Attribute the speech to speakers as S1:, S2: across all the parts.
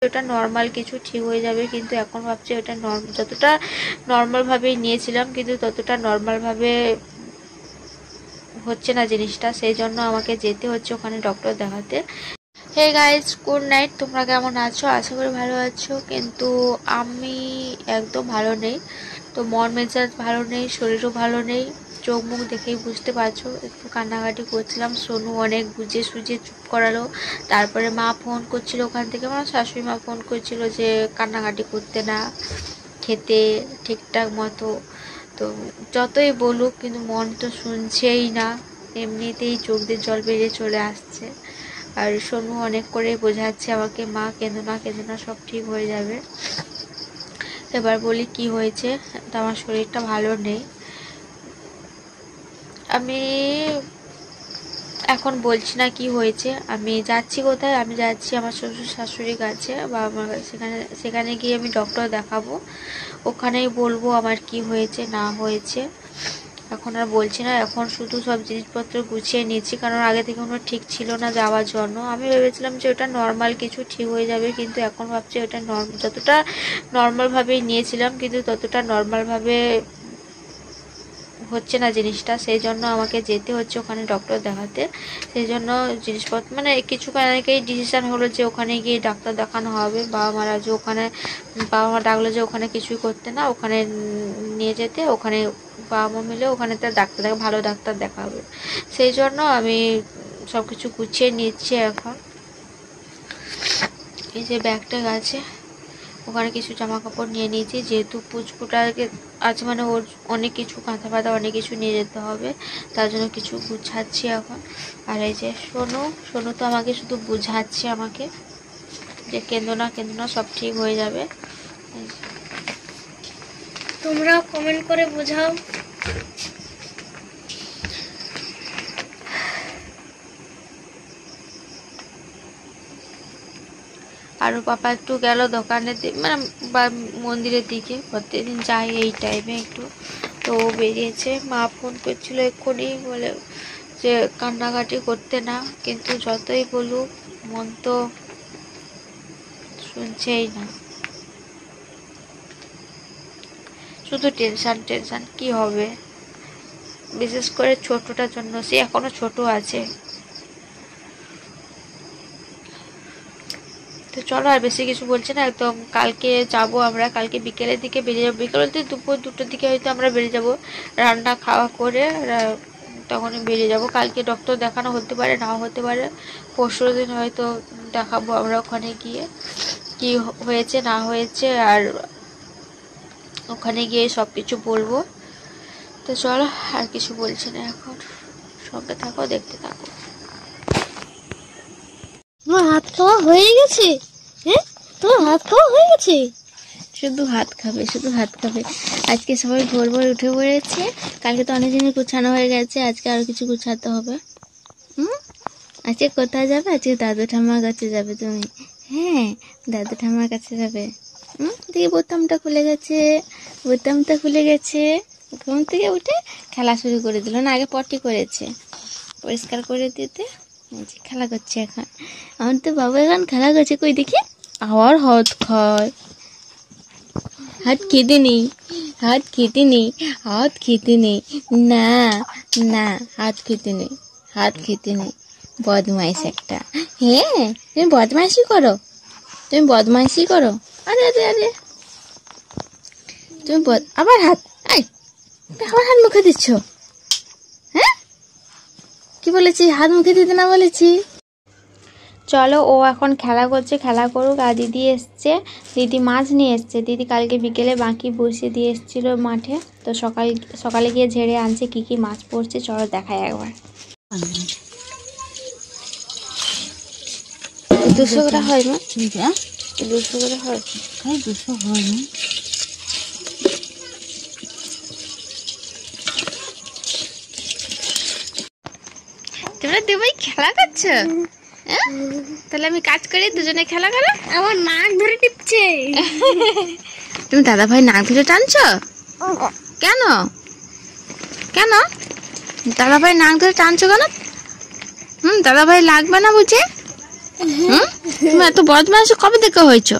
S1: ওটা নর্মাল কিছু, ঠিক হয়ে যাবে। কিন্তু এখন ভাবছি ওটা যতটা নর্মালভাবেই নিয়েছিলাম কিন্তু ততটা নর্মালভাবে হচ্ছে না জিনিসটা, সেই জন্য আমাকে যেতে হচ্ছে ওখানে ডক্টর দেখাতে। Hey guys, good night. তোমরা কেমন আছো? আশা করি ভালো আছো। কিন্তু আমি একদম ভালো নেই। তো মন মেজাজ ভালো নেই, শরীরও ভালো নেই। চোখ মুখ দেখেই বুঝতে পারছো, একটু কান্নাকাটি করছিলাম। সোনু অনেক বুঝিয়ে সুঝিয়ে চুপ করালো। তারপরে মা ফোন করছিল ওখান থেকে, আমার শাশুড়ি মা ফোন করছিল যে কান্নাকাটি করতে না, খেতে ঠিকঠাক মতো। তো যতই বলুক কিন্তু মন তো শুনছেই না, এমনিতেই চোখ দিয়ে জল বেরিয়ে চলে আসছে। আর সোনু অনেক করে বোঝাচ্ছে আমাকে, মা কেঁদো না কেঁদো না, সব ঠিক হয়ে যাবে। এবার বলি কি হয়েছে। তো আমার শরীরটা ভালো নেই। আমি এখন বলছি না কি হয়েছে। আমি যাচ্ছি কোথায়, আমি যাচ্ছি আমার শ্বশুর শাশুড়ির কাছে, বাবা মার কাছে। সেখানে গিয়ে আমি ডক্টর দেখাবো, ওখানেই বলবো আমার কি হয়েছে না হয়েছে। এখন আর বলছি না, এখন শুধু সব জিনিসপত্র গুছিয়ে নিচ্ছি, কারণ আগে থেকে কোনো ঠিক ছিল না যাওয়ার জন্য। আমি ভেবেছিলাম যে ওটা নর্মাল কিছু, ঠিক হয়ে যাবে। কিন্তু এখন ভাবছি ওটা যতটা নর্মালভাবেই নিয়েছিলাম কিন্তু ততটা নর্মালভাবে হচ্ছে না জিনিসটা, সেই জন্য আমাকে যেতে হচ্ছে ওখানে ডক্টর দেখাতে। সেই জন্য জিনিসপত্র মানে কিছুক্ষণ আগেই ডিসিশান হলো যে ওখানে গিয়ে ডাক্তার দেখানো হবে। বাবা মারা যে ওখানে, বাবা মা ডাকলো যে ওখানে কিছুই করতে না, ওখানে নিয়ে যেতে, ওখানে বাবা মা মিলে ওখানে তার ডাক্তার দেখা, ভালো ডাক্তার দেখা হবে। সেই জন্য আমি সব কিছু গুছিয়ে নিচ্ছি এখন। এই যে ব্যাগটা আছে, ওখানে কিছু জামা কাপড় নিয়ে নিয়েছি, যেহেতু পুচকুটাকে আজ মানে ওর অনেক কিছু কাঁথা পাতা অনেক কিছু নিয়ে যেতে হবে, তার জন্য কিছু গুছাচ্ছি এখন। আর এই যে সোনু তো আমাকে শুধু বুঝাচ্ছে আমাকে যে কেঁদো না কেঁদো না, সব ঠিক হয়ে যাবে।
S2: তোমরা কমেন্ট করে বোঝাও।
S1: আর পাপা একটু গেল দোকানের মানে মন্দিরের দিকে, প্রত্যেকদিন যাই এই টাইমে একটু। তো বেরিয়েছে, মা ফোন করছিল এক্ষুনি, বলে যে কান্নাকাটি করতে না, কিন্তু যতই বলুক মন তো শুনছেই না। শুধু টেনশন টেনশন, কি হবে, বিশেষ করে ছোটটার জন্য। সে এখনো ছোট আছে। তো চলো আর বেশি কিছু বলছি না, একদম কালকে যাব আমরা। কালকে বিকেলের দিকে বেরিয়ে যাবো, বিকেল বলতে দুপুর 2টোর দিকে হয়তো আমরা বেরিয়ে যাব, রান্না খাওয়া করে তখনই বেরিয়ে যাব। কালকে ডক্টর দেখানো হতে পারে নাও হতে পারে, পরশু দিন হয়তো দেখাবো আমরা ওখানে গিয়ে কি হয়েছে না হয়েছে, আর ওখানে গিয়ে সব কিছু বলবো। তো চলো আর কিছু বলছি না, এখন সঙ্গে থাকো, দেখতে থাকো।
S2: তোমার হাত খাওয়া হয়ে গেছে? হ্যাঁ, তোমার হাত খাওয়া হয়ে গেছে? শুধু ভাত খাবে, শুধু ভাত খাবে। আজকে সবাই ভোর ভোর উঠে পড়েছে। কালকে তো অনেক জিনিস গুছানো হয়ে গেছে, আজকে আরো কিছু গুছাতে হবে। আজকে কোথায় যাবে? আজকে দাদু ঠাম্মার কাছে যাবে তুমি? হ্যাঁ, দাদু ঠাম্মার কাছে যাবে। দেখি বোতামটা খুলে গেছে, বোতামটা খুলে গেছে। ঘুম থেকে উঠে খেলা শুরু করে দিল না, আগে পটি করেছে, পরিষ্কার করে দিতে খেলা করছে এখন। আমার তো বাবা এখন খেলা করছে, কই দেখি। আবার হাত খায়, হাত খেতে নেই, হাত খেতে নেই, হাত খেতে নেই, না না, হাত খেতে নেই, হাত খেতে নেই। বদমাইশ একটা। হ্যাঁ, তুমি বদমাইশি করো, তুমি বদমাইশি করো। আরে আরে আরে, তুমি আবার হাত, আবার হাত মুখে দিচ্ছ। হ্যাঁ, কি বলেছি? হাত মুখে দিতে না বলেছি?
S1: চলো, ও এখন খেলা করছে, খেলা করুক। আর দিদি এসছে, দিদি মাছ নিয়ে এসছে। দিদি কালকে বিকেলে বাকি বসিয়ে দিয়ে এসেছিলো মাঠে, তো সকালে গিয়ে ঝেড়ে আনছে কি কি মাছ পড়ছে। চলো দেখাই একবার। 200 করে হয় মা? 200 করে হয়?
S2: 200 হয় না।
S1: তোমরা দুবাই খেলা করছো? তাহলে আমি কাজ করি, দুজনে খেলা করো।
S2: আমার নাক ধরে টিপছে।
S1: তুমি দাদা ভাই নাক ধরে টানছো কেন? কেন দাদা ভাই নাক ধরে টানছো কেন? দাদা ভাই লাগবে না বুঝে?
S2: তুমি এত বদমাশি কবে দেখা হয়েছো?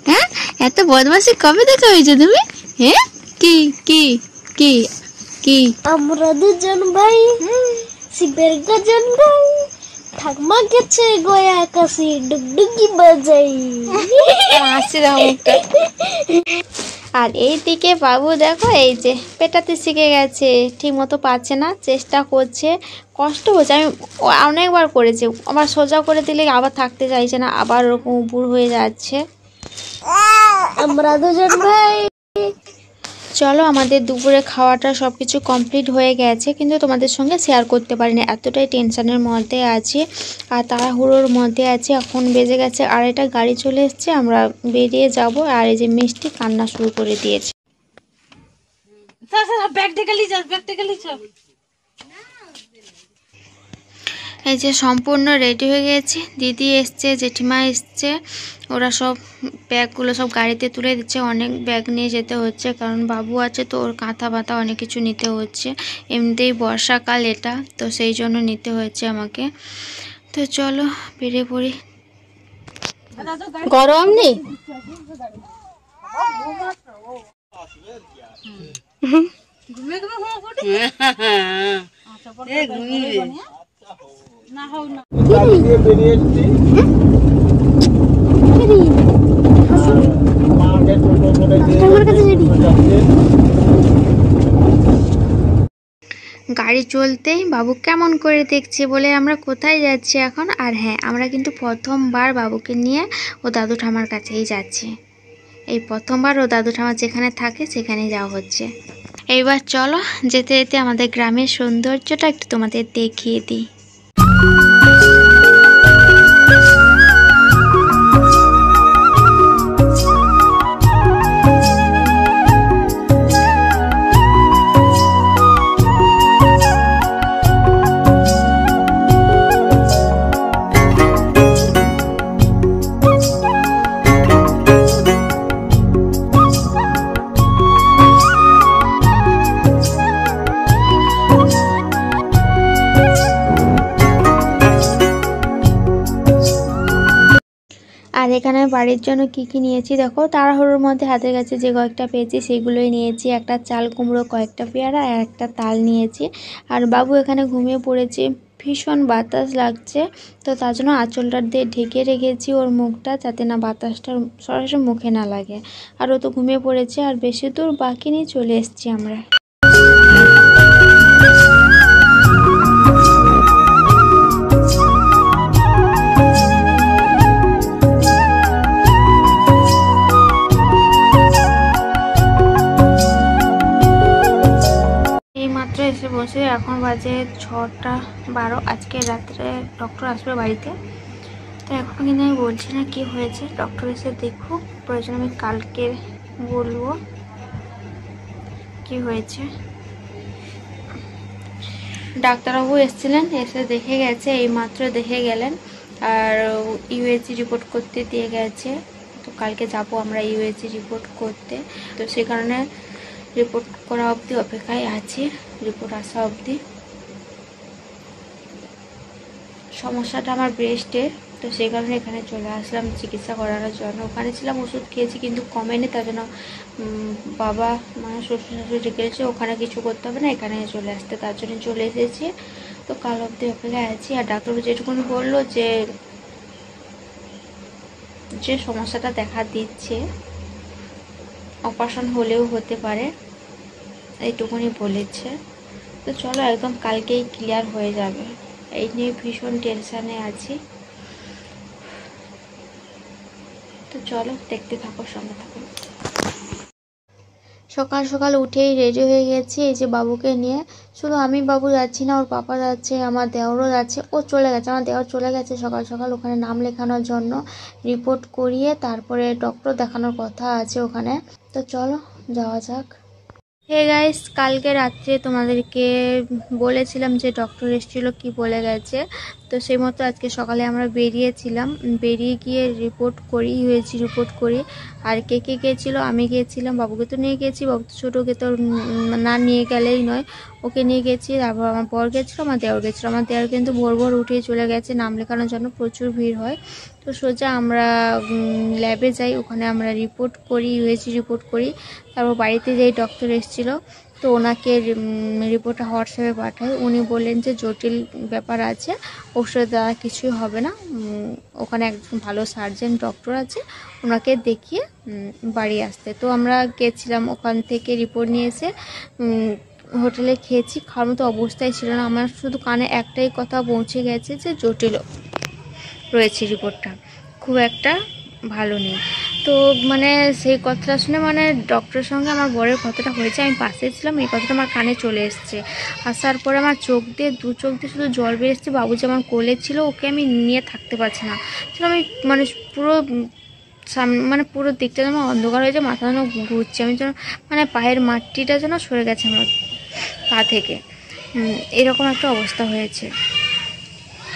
S2: হ্যাঁ, এত বদমাশি কবে দেখা হয়েছে তুমি? হ্যাঁ, কি কি কি কি?
S3: আমরা দুজন ভাই, শিবের গাজন গাই, ঠাকমা গেছে গয়া আকাশে ডুগডুগি বাজাই।
S2: হাসি দাও মুখটা। আর এইদিকে বাবু দেখো এই যে পেটাতে শিখে গেছে, ঠিক মতো পাচ্ছে না, চেষ্টা করছে, কষ্ট হচ্ছে। আমি অনেকবার করেছি, আবার সোজা করে দিলে আবার থাকতে চাইছে না, আবার ওরকম উপুর হয়ে যাচ্ছে।
S3: আমরা দুজন ভাই।
S2: চলো, আমাদের দুপুরে খাওয়াটা সব কিছু কমপ্লিট হয়ে গেছে, কিন্তু তোমাদের সঙ্গে শেয়ার করতে পারিনি, এতটাই টেনশনের মধ্যে আছি আর তাড়াহুড়োর মধ্যে আছি। এখন বেজে গেছে 2:30, গাড়ি চলে এসছে, আমরা বেরিয়ে যাব। আর এই যে মিষ্টি কান্না শুরু করে দিয়েছে। এই যে সম্পূর্ণ রেডি হয়ে গেছে, দিদি এসছে, জেঠিমা এসছে, ওরা সব ব্যাগগুলো সব গাড়িতে তুলে দিচ্ছে। অনেক ব্যাগ নিয়ে যেতে হচ্ছে, কারণ বাবু আছে তো, ওর কাঁথা বাতা অনেক কিছু নিতে হচ্ছে। এমনিতেই বর্ষাকাল এটা, তো সেই জন্য নিতে হয়েছে আমাকে। তো চলো বেরিয়ে পড়ি।
S3: গরম নেই?
S2: গাড়ি চলতেই বাবু কেমন করে দেখছে বলে আমরা কোথায় যাচ্ছি এখন। আর হ্যাঁ, আমরা কিন্তু প্রথমবার বাবুকে নিয়ে ও দাদু ঠামার কাছেই যাচ্ছি। এই প্রথমবার ও দাদু ঠামা যেখানে থাকে সেখানে যাওয়া হচ্ছে। এইবার চলো যেতে যেতে আমাদের গ্রামের সৌন্দর্যটা একটু তোমাদের দেখিয়ে দিই। আর এখানে বাড়ির জন্য কি কি নিয়েছি দেখো, তাড়াহুড়োর মধ্যে হাতের কাছে যে কয়েকটা পেয়েছি সেগুলোই নিয়েছি। একটা চাল কুমড়ো, কয়েকটা পেয়ারা আর একটা তাল নিয়েছি। আর বাবু এখানে ঘুমিয়ে পড়েছে, ভীষণ বাতাস লাগছে, তো তার জন্য আঁচলটা দিয়ে ঢেকে রেখেছি ওর মুখটা, যাতে না বাতাসটা সরাসরি মুখে না লাগে। আর ও তো ঘুমিয়ে পড়েছে, আর বেশি দূর বাকি নিয়ে চলে এসেছি আমরা। এসে বসে, এখন বাজে 6:12। আজকে রাত্রে ডক্টর আসবে বাড়িতে, তো এখন কিন্তু আমি বলছি না কি হয়েছে, ডক্টর এসে দেখুক, প্রয়োজন আমি কালকে বলবো কি হয়েছে। ডাক্তারবাবু এসেছিলেন, এসে দেখে গেছে, এই মাত্র দেখে গেলেন, আর ইউএসজি রিপোর্ট করতে দিয়ে গেছে। তো কালকে যাব আমরা ইউএসজি রিপোর্ট করতে, তো সেই কারণে রিপোর্ট করা অবধি অপেক্ষায় আছি, রিপোর্ট আসা অবধি। সমস্যাটা আমার ব্রেস্টের, তো সেই কারণে এখানে চলে আসলাম চিকিৎসা করানোর জন্য। ওখানে ছিলাম, ওষুধ খেয়েছি কিন্তু কমেনি, তার জন্য বাবা মানে শ্বশুর শাশুড়ি ডেকেছে, ওখানে কিছু করতে হবে না, এখানে চলে আসতে, তার জন্য চলে এসেছি। তো কাল অবধি অপেক্ষায় আছি। আর ডাক্তারবাবু যেটুকুনি বললো যে সমস্যাটা দেখা দিচ্ছে অপারেশন হলেও হতে পারে, এইটুকুনি বলেছে। তো চলো একদম কালকেই ক্লিয়ার হয়ে যাবে, এই নিয়ে ভীষণ টেনশানে আছি। তো চলো দেখতে থাকো, সঙ্গে থাকো। সকাল সকাল উঠেই রেডি হয়ে গেছি, এই যে বাবুকে নিয়ে। শুধু আমি বাবু যাচ্ছি না, ওর পাপা যাচ্ছে, আমার দেওরও যাচ্ছে। ও চলে গেছে, আমার দেওর চলে গেছে সকাল সকাল ওখানে নাম লেখানোর জন্য, রিপোর্ট করিয়ে তারপরে ডক্টর দেখানোর কথা আছে ওখানে। তো চলো যাওয়া যাক। হে গাইস, কালকে রাত্রে তোমাদেরকে বলেছিলাম যে ডক্টর এসেছিলো, কি বলে গেছে। তো সেই মতো আজকে সকালে আমরা বেরিয়েছিলাম, বেরিয়ে গিয়ে রিপোর্ট করি। আর কে কে গিয়েছিলো, আমি গিয়েছিলাম, বাবুকে তো নিয়ে গেছি, বাবু তো ছোটোকে তো না নিয়ে গেলেই নয়, ওকে নিয়ে গেছি। তারপর আমার বর গেছিলো, আমার দেওর গেছিলো। আমার দেওর কিন্তু ভোর উঠেই চলে গেছে, নাম লেখানোর জন্য প্রচুর ভিড় হয়। তো সোজা আমরা ল্যাবে যাই, ওখানে আমরা রিপোর্ট করি। তারপর বাড়িতে যেই ডক্টর এসেছিলো, তো ওনাকে রিপোর্টটা হোয়াটসঅ্যাপে পাঠাই। উনি বললেন যে জটিল ব্যাপার আছে, ওষুধ দেওয়া কিছুই হবে না, ওখানে একজন ভালো সার্জন ডক্টর আছে, ওনাকে দেখিয়ে বাড়ি আসতে। তো আমরা গেছিলাম, ওখান থেকে রিপোর্ট নিয়ে এসে হোটেলে খেয়েছি। খাওয়ার মতো অবস্থায় ছিল না আমার, শুধু কানে একটাই কথা পৌঁছে গেছে যে জটিল রয়েছে, রিপোর্টটা খুব একটা ভালো নেই। তো মানে সেই কথাটা শুনে মানে ডক্টরের সঙ্গে আমার বরের কথাটা হয়েছে, আমি পাশে ছিলাম, এই কথাটা আমার কানে চলে এসছে। আসার পরে আমার দু চোখ দিয়ে শুধু জল বের এসছে। বাবু যে আমার কোলে ছিল, ওকে আমি নিয়ে থাকতে পারছি না, আমি মানে পুরো দিকটা যেন অন্ধকার হয়ে যায়, মাথা যেন ঘুরছে, আমি যেন মানে পায়ের মাটিটা যেন সরে গেছে আমার পা থেকে, এরকম একটা অবস্থা হয়েছে।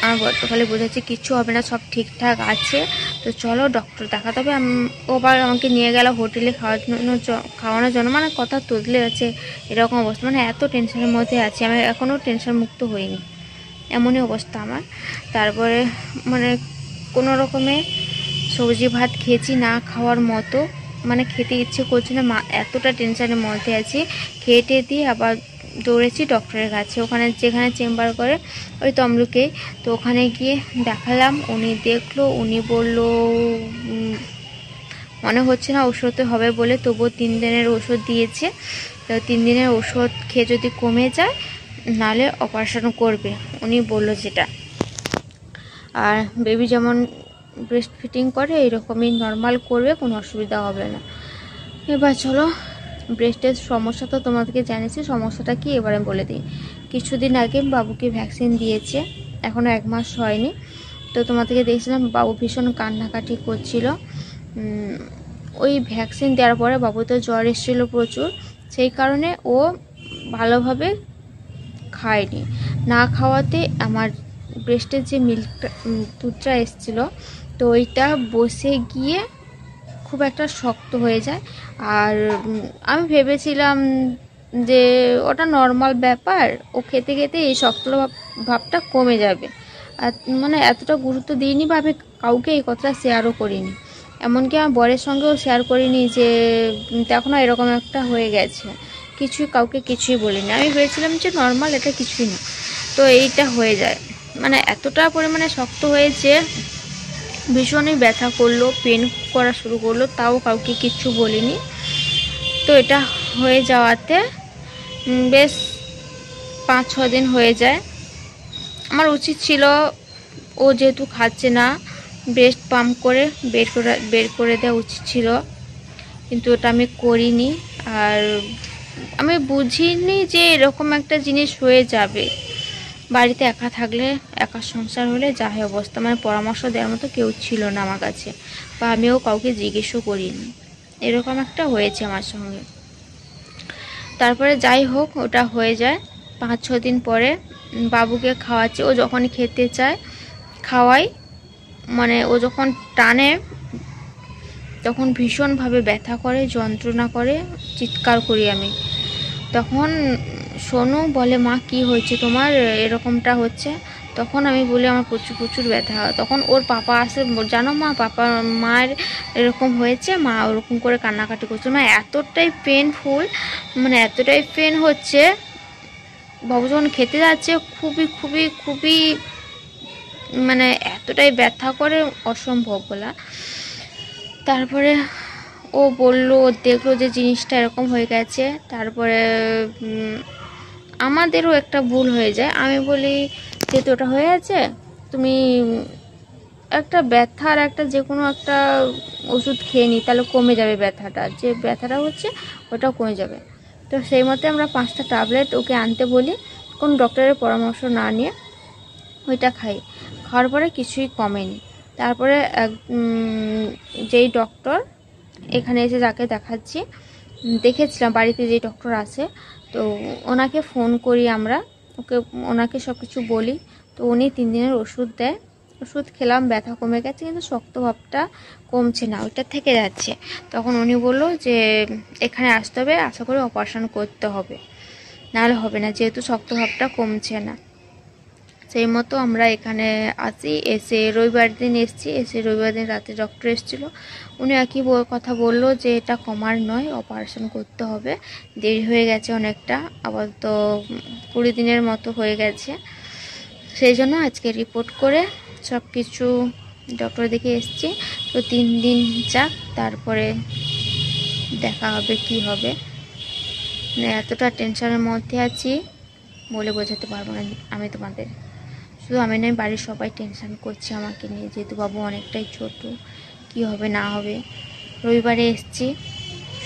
S2: আমার বড্ড খালি বোঝাচ্ছে কিচ্ছু হবে না, সব ঠিকঠাক আছে, তো চলো ডক্টর দেখাতে হবে। ওবার আমাকে নিয়ে গেল হোটেলে খাওয়ানোর জন্য, মানে কথা তোদলে আছে, এরকম অবস্থা, মানে এত টেনশনের মধ্যে আছি আমি, এখনও টেনশন মুক্ত হইনি, এমনই অবস্থা আমার। তারপরে মানে কোনো রকমে সবজি ভাত খেয়েছি, না খাওয়ার মতো, মানে খেতে ইচ্ছে করছে না, এতটা টেনশনের মধ্যে আছি। খেয়ে দিয়ে আবার দৌড়েছি ডক্টরের কাছে, ওখানে যেখানে চেম্বার করে ওই তমলুকে। তো ওখানে গিয়ে দেখালাম, উনি দেখলো, উনি বলল মনে হচ্ছে না ওষুধে হবে বলে, তবুও 3 দিনের ওষুধ দিয়েছে। তো 3 দিনের ওষুধ খেয়ে যদি কমে যায়, নালে অপারেশন করবে উনি বললো যেটা। আর বেবি যেমন ব্রেস্ট ফিটিং করে এইরকমই নর্মাল করবে, কোনো অসুবিধা হবে না। এবার চলো, ব্রেস্টের সমস্যা তো তোমাদেরকে জানিয়েছি, সমস্যাটা কি এবারে বলে দিই। কিছুদিন আগে বাবুকে ভ্যাকসিন দিয়েছে, এখনও 1 মাস হয়নি। তো তোমাদেরকে দেখছিলাম বাবু ভীষণ কান্নাকাটি করছিল। ওই ভ্যাকসিন দেওয়ার পরে বাবু তো জ্বর এসেছিল প্রচুর, সেই কারণে ও ভালোভাবে খায়নি। না খাওয়াতে আমার ব্রেস্টের যে দুধটা এসেছিল, তো ওইটা বসে গিয়ে খুব একটা শক্ত হয়ে যায়। আর আমি ভেবেছিলাম যে ওটা নর্মাল ব্যাপার, ও খেতে খেতে এই শক্ত ভাবটা কমে যাবে, আর মানে এতটা গুরুত্ব দিইনি বা আমি কাউকে এই কথাটা শেয়ারও করিনি, এমনকি আমার বরের সঙ্গেও শেয়ার করিনি যে দেখো না এরকম একটা হয়ে গেছে, কাউকে কিছুই বলিনি। আমি ভেবেছিলাম যে নর্মাল, এটা কিছুই না। তো এইটা হয়ে যায়, মানে এতটা পরিমাণে শক্ত হয়েছে, ভীষণই ব্যথা করলো, পেন করা শুরু করলো, তাও কাউকে কিচ্ছু বলিনি। তো এটা হয়ে যাওয়াতে বেশ 5-6 দিন হয়ে যায়। আমার উচিত ছিল, ও যেহেতু খাচ্ছে না, ব্রেস্ট পাম্প করে বের করে দেওয়া উচিত ছিল, কিন্তু ওটা আমি করিনি। আর আমি বুঝিনি যে এরকম একটা জিনিস হয়ে যাবে। বাড়িতে একা থাকলে, একা সংসার হলে যা হয় অবস্থা, মানে পরামর্শ দেওয়ার মতো কেউ ছিল না আমার কাছে, বা আমিও কাউকে জিজ্ঞেসও করিনি, এরকম একটা হয়েছে আমার সঙ্গে। তারপরে যাই হোক, ওটা হয়ে যায়। 5-6 দিন পরে বাবুকে খাওয়াচ্ছি, ও যখনই খেতে চায় খাওয়াই, মানে ও যখন টানে তখন ভীষণভাবে ব্যথা করে, যন্ত্রণা করে, চিৎকার করি আমি। তখন সোনু বলে, মা কি হয়েছে তোমার, এরকমটা হচ্ছে। তখন আমি বলি আমার প্রচুর ব্যথা। তখন ওর পাপা আসে, জানো মা, মায়ের এরকম হয়েছে, মা ওরকম করে কান্নাকাটি করছে, মানে এতটাই পেনফুল, মানে এতটাই পেন হচ্ছে। বাবু যখন খেতে যাচ্ছে খুবই মানে এতটাই ব্যথা করে, অসম্ভব বলা। তারপরে ও বললো, দেখলো যে জিনিসটা এরকম হয়ে গেছে। তারপরে আমাদেরও একটা ভুল হয়ে যায়। আমি বলি, যেহেতু ওটা হয়ে আছে, তুমি একটা ব্যথার একটা যে কোনো একটা ওষুধ খেয়ে নিই, তাহলে কমে যাবে ব্যথাটা, যে ব্যথাটা হচ্ছে ওটাও কমে যাবে। তো সেই মতে আমরা 5টা ট্যাবলেট ওকে আনতে বলি, কোনো ডক্টরের পরামর্শ না নিয়ে ওইটা খাওয়ার পরে কিছুই কমেনি। তারপরে যেই ডক্টর এখানে এসে যাকে দেখাচ্ছি, দেখেছিলাম বাড়িতে যেই ডক্টর আছে, তো ওনাকে ফোন করি আমরা, ওনাকে সব কিছু বলি,
S1: তো উনি 3 দিনের ওষুধ দেয়, ওষুধ খেলাম, ব্যথা কমে গেছে কিন্তু শক্ত ভাবটা কমছে না, ওইটা থেকে যাচ্ছে। তখন উনি বললো যে এখানে আসতে হবে, আশা করি অপারেশন করতে হবে, নাহলে হবে না, যেহেতু শক্ত ভাবটা কমছে না। সেই মতো আমরা এখানে আসি, এসে রবিবার দিন এসেছি, এসে রবিবার দিন রাতে ডক্টর এসেছিলো। উনি একই কথা বললো যে এটা কমার নয়, অপারেশন করতে হবে, দেরি হয়ে গেছে অনেকটা, আবার তো 20 দিনের মতো হয়ে গেছে। সেই জন্য আজকে রিপোর্ট করে সব কিছু ডক্টর দেখে এসছি। তো 3 দিন যাক, তারপরে দেখা হবে কি হবে। মানে এতটা টেনশনের মধ্যে আছি বলে বোঝাতে পারবো না আমি তোমাদের। শুধু আমি নয়, বাড়ির সবাই টেনশন করছে আমাকে নিয়ে, যেহেতু বাবু অনেকটাই ছোট, কি হবে না হবে। রবিবারে এসছি,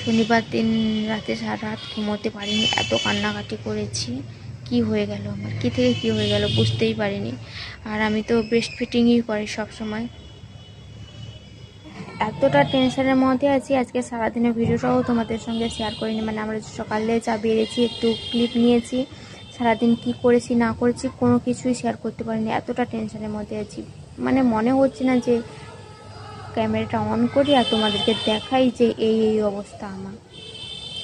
S1: শনিবার দিন রাতে সারা রাত ঘুমোতে পারিনি, এত কান্নাকাটি করেছি। কি হয়ে গেল আমার, কী থেকে কী হয়ে গেল বুঝতেই পারিনি। আর আমি তো ব্রেস্ট ফিডিংই করি সব সময়। এতটা টেনশনের মধ্যে আছি, আজকে সারাদিনের ভিডিওটাও তোমাদের সঙ্গে শেয়ার করিনি। মানে আমরা সকালে যা বেরিয়েছি একটু ক্লিপ নিয়েছি, সারাদিন কি করেছি না করেছি কোনো কিছুই শেয়ার করতে পারিনি, এতটা টেনশনের মধ্যে আছি। মানে মনে হচ্ছে না যে ক্যামেরাটা অন করি আর তোমাদেরকে দেখাই যে এই এই অবস্থা আমার,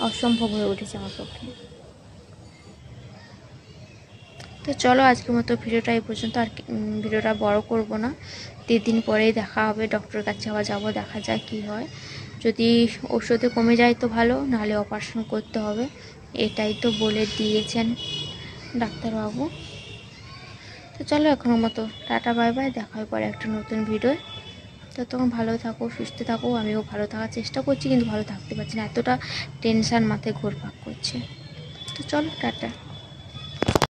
S1: অসম্ভব হয়ে উঠেছে আমার পক্ষে। তো চলো আজকের মতো ভিডিওটা এই পর্যন্ত, আর ভিডিওটা বড় করব না। 3 দিন পরেই দেখা হবে, ডক্টরের কাছে আবার যাবো, দেখা যায় কি হয়। যদি ওষুধে কমে যায় তো ভালো, নাহলে অপারেশন করতে হবে, এটাই তো বলে দিয়েছেন ডাক্তারবাবু। তো চলো এখনের মতো টাটা বাই বাই, দেখা হয় পরে একটা নতুন ভিডিও। ততক্ষণ ভালো থাকো, সুস্থ থাকো, আমিও ভালো থাকার চেষ্টা করছি কিন্তু ভালো থাকতে পারছি না, এতটা টেনশন মাথায় ঘুরপাক করছে। তো চলো টাটা।